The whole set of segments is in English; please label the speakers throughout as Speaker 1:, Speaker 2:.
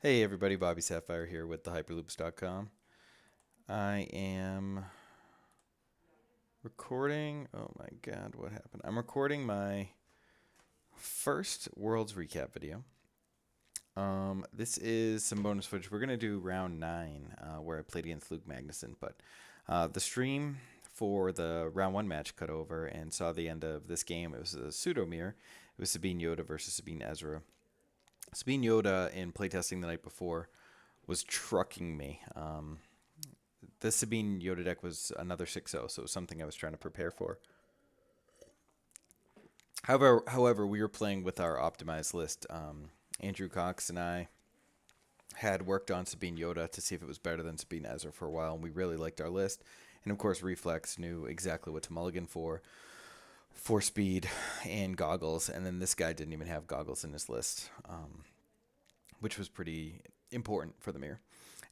Speaker 1: Hey everybody, BobbySapphire here with thehyperloops.com. I am recording. Oh my god, what happened? I'm recording my first Worlds recap video. This is some bonus footage. We're gonna do round 9, where I played against Luke Magnusson, but the stream for the round 1 match cut over and saw the end of this game. It was a pseudo mirror. It was Sabine Yoda versus Sabine Ezra. Sabine Yoda in playtesting the night before was trucking me. The Sabine Yoda deck was another 6-0, so it was something I was trying to prepare for. However, we were playing with our optimized list. Andrew Cox and I had worked on Sabine Yoda to see if it was better than Sabine Ezra for a while, and we really liked our list. And of course, Reflex knew exactly what to mulligan for speed and goggles, and then this guy didn't even have goggles in his list, which was pretty important for the mirror.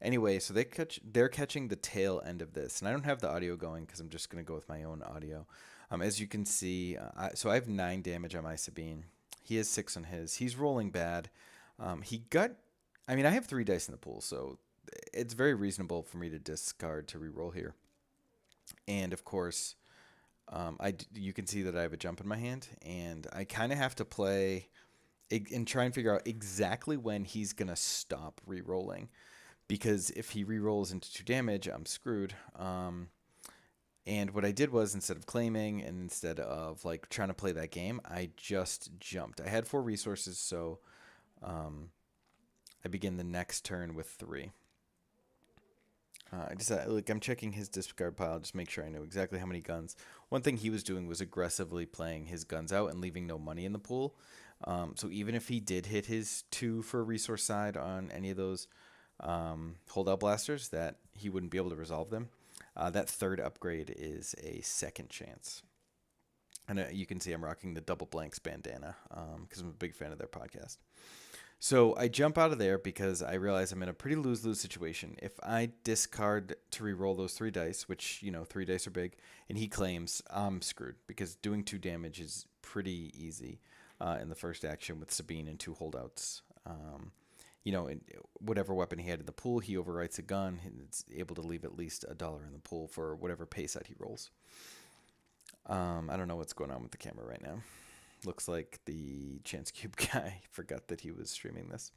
Speaker 1: Anyway, so they're catching the tail end of this, and I don't have the audio going because I'm just gonna go with my own audio. As you can see, so I have 9 damage on my Sabine. He has 6 on his. He's rolling bad. He got. I mean, I have 3 dice in the pool, so it's very reasonable for me to discard to reroll here. And of course, you can see that I have a jump in my hand, and I kind of have to play and try and figure out exactly when he's gonna stop rerolling. Because if he rerolls into 2 damage, I'm screwed. And what I did was, instead of claiming and instead of like trying to play that game, I just jumped. I had 4 resources, so I begin the next turn with 3. I'm checking his discard pile, just make sure I know exactly how many guns. One thing he was doing was aggressively playing his guns out and leaving no money in the pool. So even if he did hit his 2 for a resource side on any of those holdout blasters, that he wouldn't be able to resolve them. That 3rd upgrade is a second chance. And you can see I'm rocking the Double Blanks bandana because I'm a big fan of their podcast. So I jump out of there because I realize I'm in a pretty lose-lose situation. If I discard to re-roll those 3 dice, which, 3 dice are big, and he claims, I'm screwed because doing 2 damage is pretty easy in the first action with Sabine and 2 holdouts. Whatever weapon he had in the pool, he overwrites a gun. It's able to leave at least $1 in the pool for whatever pay set he rolls. I don't know what's going on with the camera right now. Looks like the Chance Cube guy forgot that he was streaming this.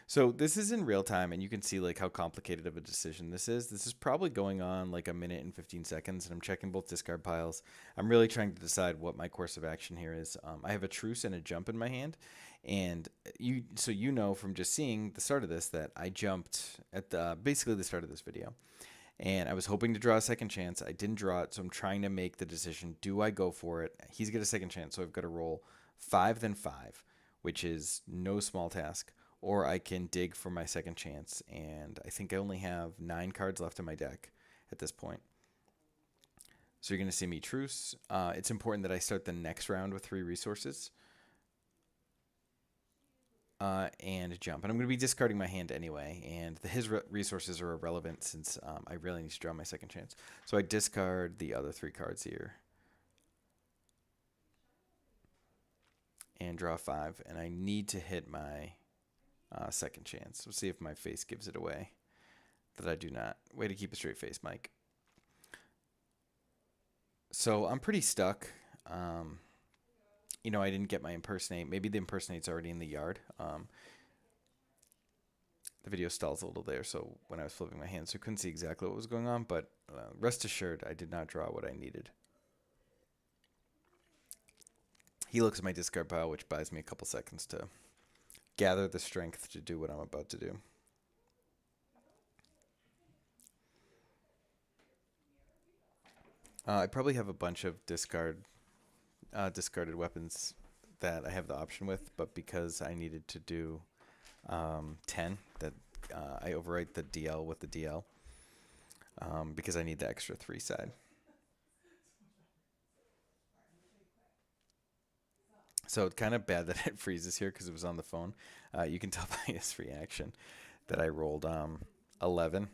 Speaker 1: So this is in real time, and you can see like how complicated of a decision this is. This is probably going on like a minute and 15 seconds, and I'm checking both discard piles. I'm really trying to decide what my course of action here is. I have a truce and a jump in my hand, and you know from just seeing the start of this that I jumped at basically the start of this video. And I was hoping to draw a second chance. I didn't draw it, so I'm trying to make the decision. Do I go for it? He's got a second chance, so I've got to roll 5 then 5, which is no small task. Or I can dig for my second chance, and I think I only have 9 cards left in my deck at this point. So you're going to see me truce. It's important that I start the next round with 3 resources. And jump. And I'm going to be discarding my hand anyway, and his resources are irrelevant since I really need to draw my second chance. So I discard the other 3 cards here. And draw 5, and I need to hit my second chance. We'll see if my face gives it away. That I do not. Way to keep a straight face, Mike. So I'm pretty stuck. I didn't get my impersonate. Maybe the impersonate's already in the yard. The video stalls a little there, so when I was flipping my hands, so I couldn't see exactly what was going on, but rest assured, I did not draw what I needed. He looks at my discard pile, which buys me a couple seconds to gather the strength to do what I'm about to do. I probably have a bunch of discarded weapons that I have the option with, but because I needed to do 10, that I overwrite the DL with the DL because I need the extra 3 side. So it's kind of bad that it freezes here because it was on the phone. You can tell by his reaction that I rolled 11.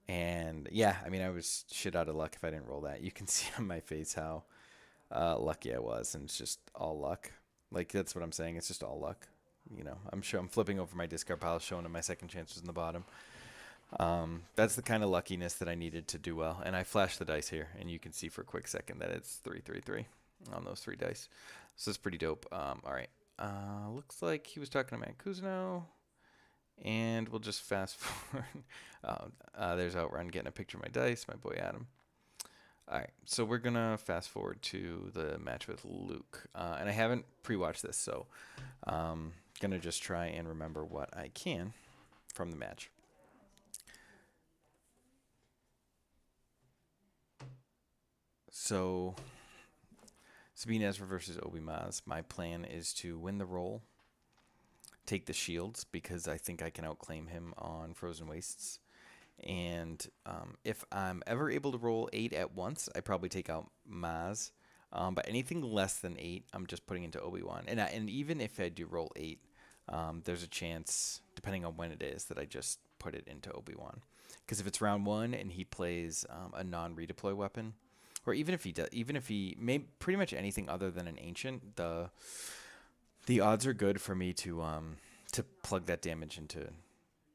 Speaker 1: And yeah, I mean, I was shit out of luck if I didn't roll that. You can see on my face how lucky I was, and it's just all luck. Like, that's what I'm saying. It's just all luck. I'm sure I'm flipping over my discard pile, showing him my second chance was in the bottom. That's the kind of luckiness that I needed to do well. And I flashed the dice here, and you can see for a quick second that it's 3-3-3 on those 3 dice. So it's pretty dope. All right. Looks like he was talking to Magnusson. And we'll just fast forward. There's Outrun getting a picture of my dice, my boy Adam. All right, so we're going to fast forward to the match with Luke. And I haven't pre-watched this, so I'm going to just try and remember what I can from the match. So, Sabine Ezra versus Obi Maz. My plan is to win the roll, take the shields because I think I can outclaim him on Frozen Wastes. And if I'm ever able to roll 8 at once, I probably take out Maz. But anything less than 8, I'm just putting into Obi-Wan. And even if I do roll 8, there's a chance, depending on when it is, that I just put it into Obi-Wan. Because if it's round 1 and he plays a non-redeploy weapon, or even if he may pretty much anything other than an ancient, the odds are good for me to plug that damage into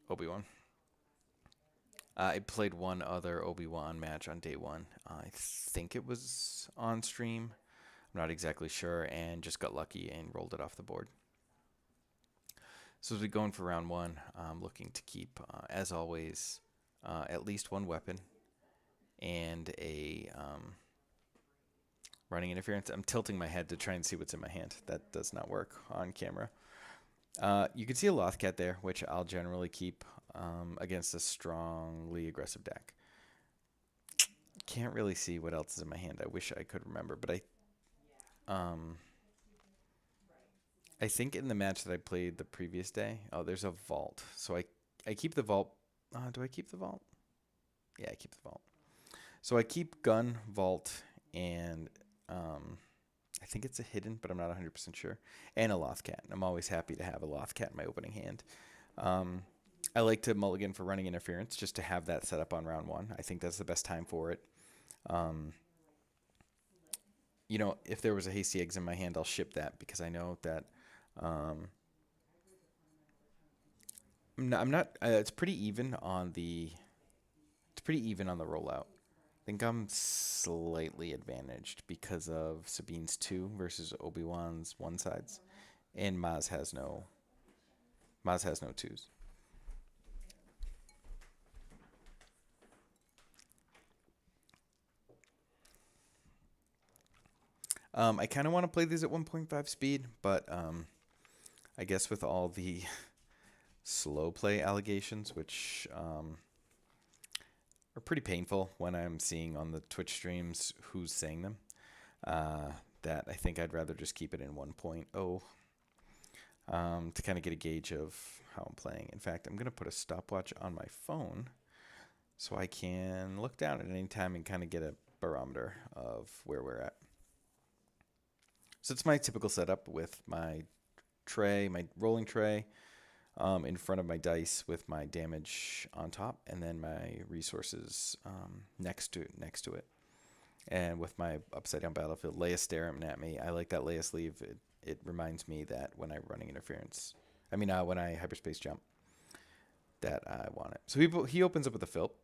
Speaker 1: Obi-Wan. I played one other Obi-Wan match on day 1. I think it was on stream. I'm not exactly sure, and just got lucky and rolled it off the board. So as we go in for round 1, I'm looking to keep, as always, at least one weapon and a running interference. I'm tilting my head to try and see what's in my hand. That does not work on camera. You can see a Lothcat there, which I'll generally keep against a strongly aggressive deck. Can't really see what else is in my hand. I wish I could remember, but I think in the match that I played the previous day, there's a vault. So I keep the vault. Do I keep the vault? Yeah, I keep the vault. So I keep gun, vault, and I think it's a hidden, but I'm not 100% sure. And a Lothcat. I'm always happy to have a Lothcat in my opening hand. I like to mulligan for running interference just to have that set up on round 1. I think that's the best time for it. If there was a hasty eggs in my hand, I'll ship that because I know that I'm not. It's pretty even on the. It's pretty even on the rollout. I think I'm slightly advantaged because of Sabine's 2 versus Obi-Wan's 1 sides, and Maz has no 2s. I kind of want to play these at 1.5 speed, but I guess with all the slow play allegations, which are pretty painful when I'm seeing on the Twitch streams who's saying them, that I think I'd rather just keep it in 1.0 to kind of get a gauge of how I'm playing. In fact, I'm going to put a stopwatch on my phone so I can look down at any time and kind of get a barometer of where we're at. So it's my typical setup with my tray, my rolling tray, in front of my dice with my damage on top, and then my resources next to it. And with my upside down battlefield, Leia staring at me. I like that Leia sleeve. It reminds me that when I'm running interference, when I hyperspace jump, that I want it. So he opens up with a Philp.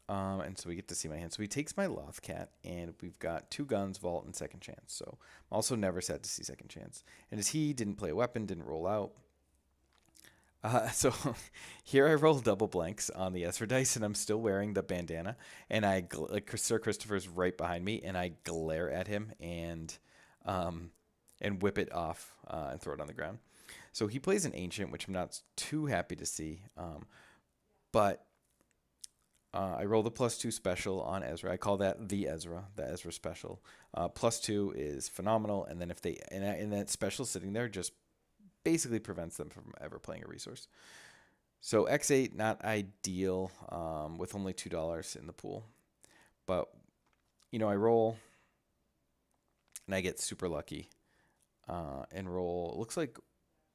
Speaker 1: And so we get to see my hand. So he takes my Lothcat, and we've got 2 guns, vault, and second chance. So I'm also never sad to see second chance. And as he didn't play a weapon, didn't roll out. So here I roll double blanks on the Ezra dice, and I'm still wearing the bandana. And Sir Christopher's right behind me, and I glare at him and whip it off and throw it on the ground. So he plays an ancient, which I'm not too happy to see, but. I roll the +2 special on Ezra. I call that the Ezra special. +2 is phenomenal, and then and that special sitting there just basically prevents them from ever playing a resource. So X8 not ideal with only $2 in the pool, but I roll and I get super lucky and roll. It looks like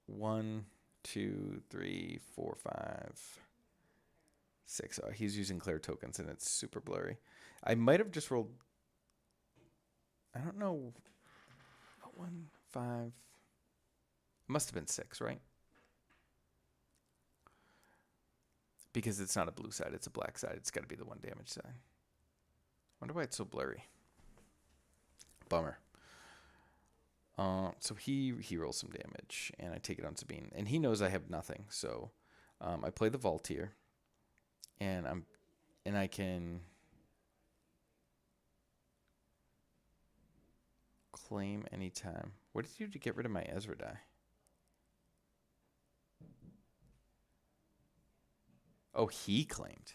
Speaker 1: 1, 2, 3, 4, 5. 6. He's using Claire tokens, and it's super blurry. I might have just rolled. I don't know. 1, 5. It must have been 6, right? because it's not a blue side, it's a black side. It's got to be the 1 damage side. Wonder why it's so blurry. Bummer. So he rolls some damage, and I take it on Sabine, and he knows I have nothing. So I play the Vault here, and I can claim anytime. What did you do to get rid of my Ezra die? Oh, he claimed.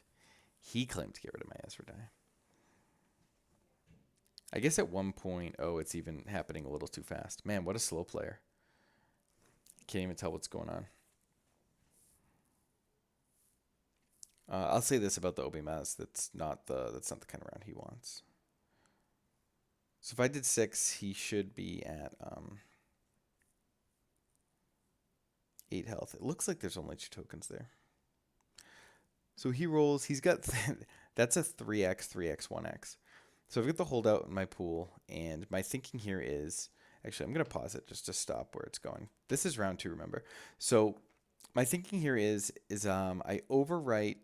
Speaker 1: He claimed to get rid of my Ezra die. I guess at 1.0 it's even happening a little too fast. Man, what a slow player. Can't even tell what's going on. I'll say this about the Obi-Maz. That's not the kind of round he wants. So if I did 6, he should be at 8 health. It looks like there's only 2 tokens there. So he rolls. He's got that's a 3x, 3x, 1x. So I've got the holdout in my pool, and my thinking here is, actually, I'm going to pause it just to stop where it's going. This is round 2, remember? So my thinking here is I overwrite.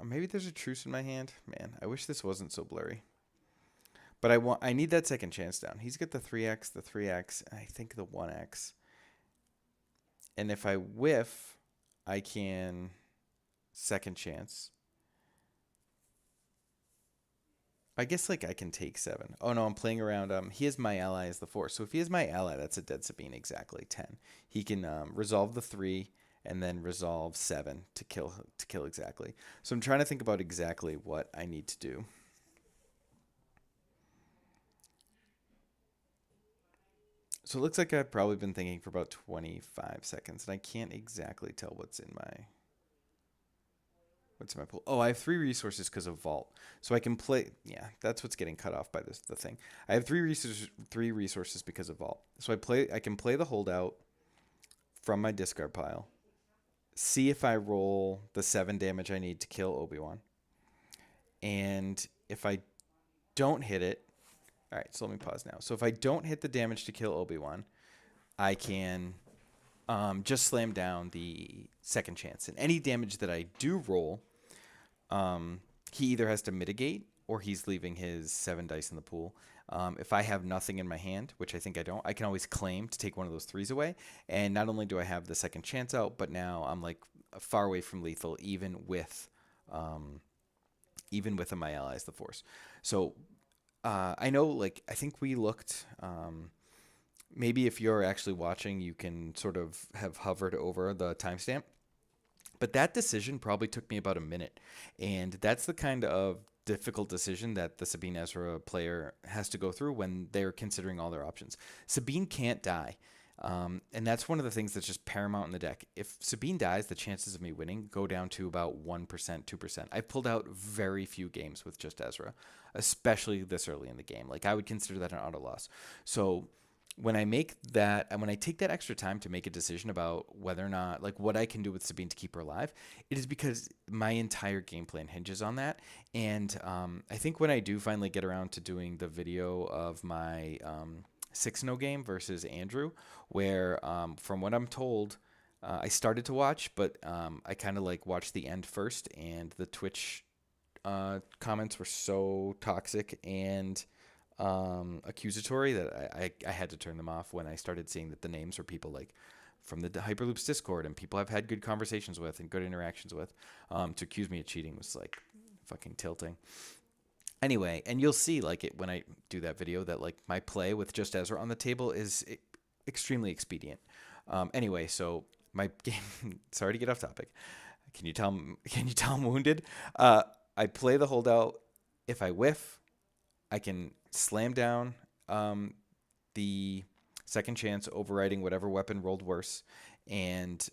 Speaker 1: Maybe there's a truce in my hand. Man, I wish this wasn't so blurry. But I need that second chance down. He's got the 3x, and I think the 1x. And if I whiff, I can second chance. I guess like I can take 7. Oh no, I'm playing around. He has my ally as the 4. So if he has my ally, that's a dead Sabine exactly 10. He can resolve the 3 and then resolve 7 to kill exactly. So I'm trying to think about exactly what I need to do. So it looks like I've probably been thinking for about 25 seconds, and I can't exactly tell what's in my pool. Oh, I have 3 resources because of Vault. So I can play, yeah, that's what's getting cut off by the thing. I have 3 resources because of Vault. So I can play the holdout from my discard pile, see if I roll the 7 damage I need to kill Obi-Wan. And if I don't hit it, all right, so let me pause now. So if I don't hit the damage to kill Obi-Wan, I can just slam down the second chance. And any damage that I do roll, he either has to mitigate or he's leaving his 7 dice in the pool. If I have nothing in my hand, which I think I don't, I can always claim to take one of those 3s away. And not only do I have the second chance out, but now I'm like far away from lethal, even with my allies, the Force. So I know, like, I think we looked. Maybe if you're actually watching, you can sort of have hovered over the timestamp. But that decision probably took me about a minute. And that's the kind of difficult decision that the Sabine Ezra player has to go through when they're considering all their options. Sabine can't die. And that's one of the things that's just paramount in the deck. If Sabine dies, the chances of me winning go down to about 1%, 2%. I've pulled out very few games with just Ezra, especially this early in the game. Like, I would consider that an auto loss. So when I take that extra time to make a decision about whether or not, like, what I can do with Sabine to keep her alive, it is because my entire game plan hinges on that. And I think when I do finally get around to doing the video of my 6-0 game versus Andrew, where from what I'm told, I started to watch, but I kind of like watched the end first, and the Twitch comments were so toxic and accusatory that I had to turn them off when I started seeing that the names were people like from the Hyperloops Discord and people I've had good conversations with and good interactions with. To accuse me of cheating was like fucking tilting. Anyway, and you'll see like it when I do that video that like my play with just Ezra on the table is extremely expedient. Anyway, so my game. Sorry to get off topic. Can you tell I'm wounded? I play the holdout. If I whiff, I can slam down the second chance, overriding whatever weapon rolled worse. And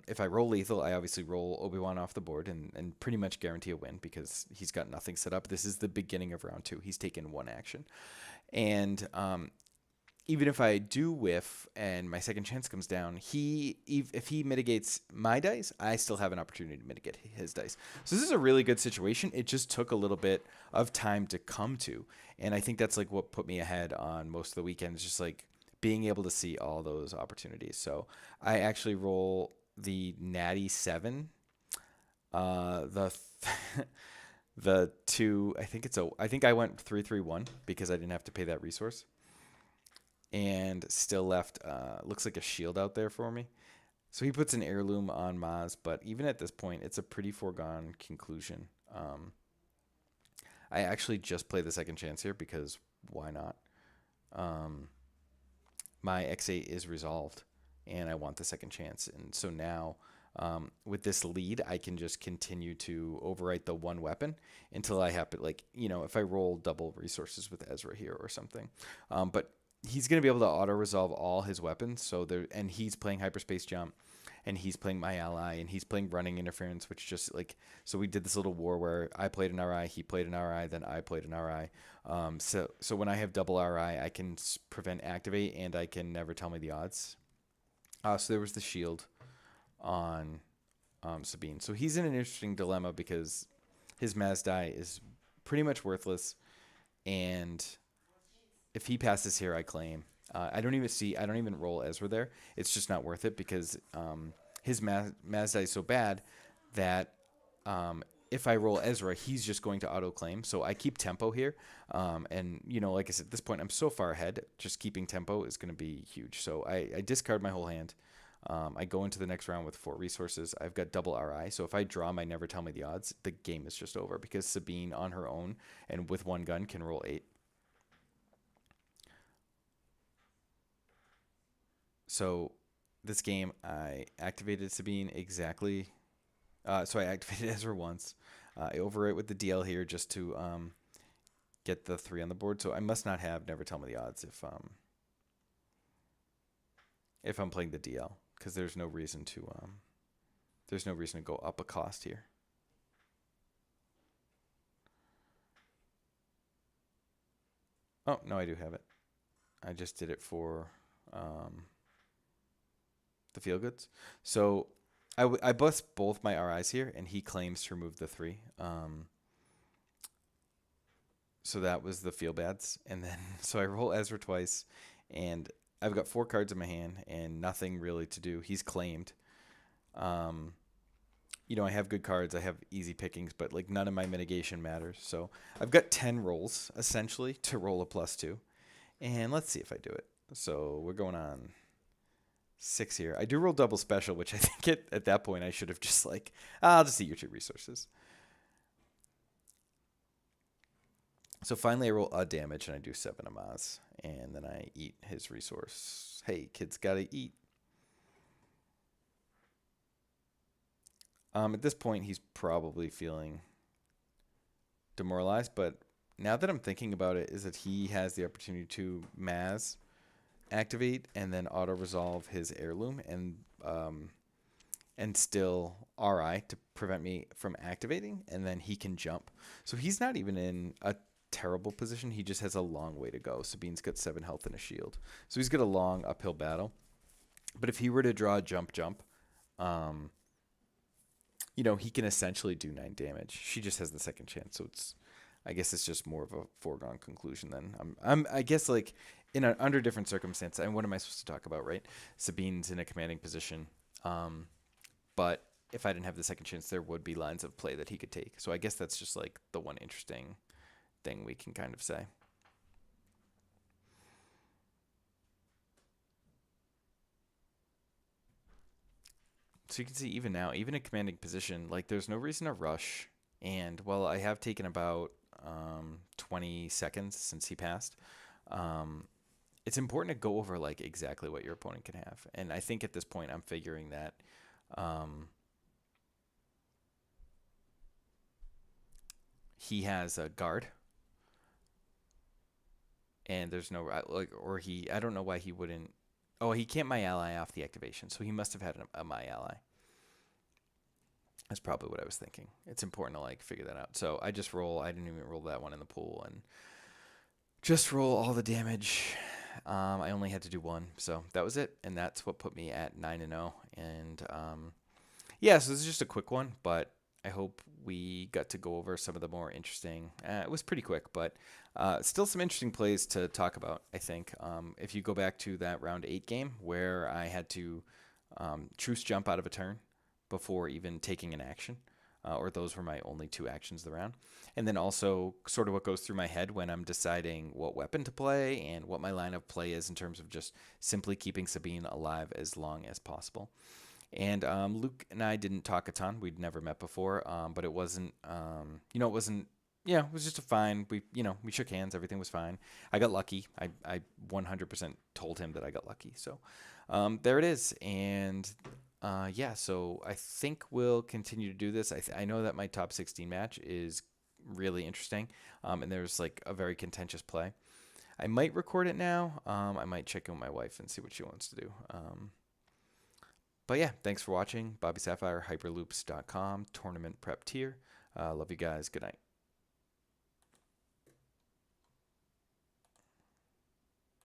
Speaker 1: if I roll lethal, I obviously roll Obi-Wan off the board and pretty much guarantee a win because he's got nothing set up. This is the beginning of round 2. He's taken 1 action. And even if I do whiff and my second chance comes down, if he mitigates my dice, I still have an opportunity to mitigate his dice. So this is a really good situation. It just took a little bit of time to come to. And I think that's like what put me ahead on most of the weekend, just like being able to see all those opportunities. So I actually roll the natty 7. The the two, I think I went 3-3-1 because I didn't have to pay that resource, and still left looks like a shield out there for me. So he puts an heirloom on Maz, but even at this point, it's a pretty foregone conclusion. I actually just play the second chance here because why not? My X8 is resolved, and I want the second chance. And so now, with this lead, I can just continue to overwrite the one weapon until I have to, like, if I roll double resources with Ezra here or something. But he's going to be able to auto-resolve all his weapons, and he's playing Hyperspace Jump, and he's playing my ally, and he's playing Running Interference, which just, like, so we did this little war where I played an RI, he played an RI, then I played an RI. So when I have double RI, I can prevent activate, and I can never tell me the odds. So there was the shield on Sabine. So he's in an interesting dilemma because his Mazdai is pretty much worthless, and if he passes here, I claim. I don't even roll Ezra there. It's just not worth it because his Mazdai is so bad that if I roll Ezra, he's just going to auto-claim. So I keep tempo here. And, like I said, at this point, I'm so far ahead. Just keeping tempo is going to be huge. So I discard my whole hand. I go into the next round with 4 resources. I've got double RI. So if I draw my Never Tell Me the Odds, the game is just over because Sabine on her own and with one gun can roll 8. So this game, I activated Sabine exactly. So I activated Ezra once. I overwrite with the DL here just to get the 3 on the board. So I must not have Never Tell Me the Odds if I'm playing the DL, because there's no reason to go up a cost here. Oh no, I do have it. I just did it for the feel goods. So I bust both my RIs here, and he claims to remove the 3. So that was the feel bads, and then so I roll Ezra twice, and I've got 4 cards in my hand and nothing really to do. He's claimed. I have good cards. I have easy pickings, but like none of my mitigation matters. So I've got 10 rolls essentially to roll a +2, and let's see if I do it. So we're going on 6 here. I do roll double special, which I think at that point I should have just like, I'll just eat your 2 resources. So finally I roll a damage and I do 7 Amaz, and then I eat his resource. Hey, kids gotta eat. At this point he's probably feeling demoralized, but now that I'm thinking about it, is that he has the opportunity to Maz activate and then auto resolve his heirloom and still RI to prevent me from activating, and then he can jump. So he's not even in a terrible position. He just has a long way to go. Sabine's got 7 health and a shield, so he's got a long uphill battle. But if he were to draw a jump, he can essentially do 9 damage. She just has the second chance, so I guess it's just more of a foregone conclusion then. I guess like under different circumstances, and what am I supposed to talk about, right? Sabine's in a commanding position, but if I didn't have the second chance, there would be lines of play that he could take. So I guess that's just like the one interesting thing we can kind of say. So you can see even now, even in commanding position, like there's no reason to rush. And well, I have taken about 20 seconds since he passed. It's important to go over like exactly what your opponent can have. And I think at this point I'm figuring that he has a guard. And there's no I don't know why he wouldn't. Oh, he can't my ally off the activation, so he must have had a my ally. That's probably what I was thinking. It's important to like figure that out. So I just roll. I didn't even roll that one in the pool, and just roll all the damage. I only had to do 1, so that was it, and that's what put me at 9-0. And yeah, so this is just a quick one, but I hope we got to go over some of the more interesting. It was pretty quick, but still some interesting plays to talk about, I think. If you go back to that round 8 game where I had to truce jump out of a turn before even taking an action, or those were my only 2 actions of the round. And then also sort of what goes through my head when I'm deciding what weapon to play and what my line of play is in terms of just simply keeping Sabine alive as long as possible. And Luke and I didn't talk a ton. We'd never met before, but it wasn't, it wasn't. Yeah, it was just a fine. We shook hands. Everything was fine. I got lucky. I 100% told him that I got lucky. So there it is. And yeah, so I think we'll continue to do this. I know that my top 16 match is really interesting, and there's like a very contentious play. I might record it now. I might check in with my wife and see what she wants to do. But yeah, thanks for watching. BobbySapphire, hyperloops.com, tournament prep tier. Love you guys. Good night.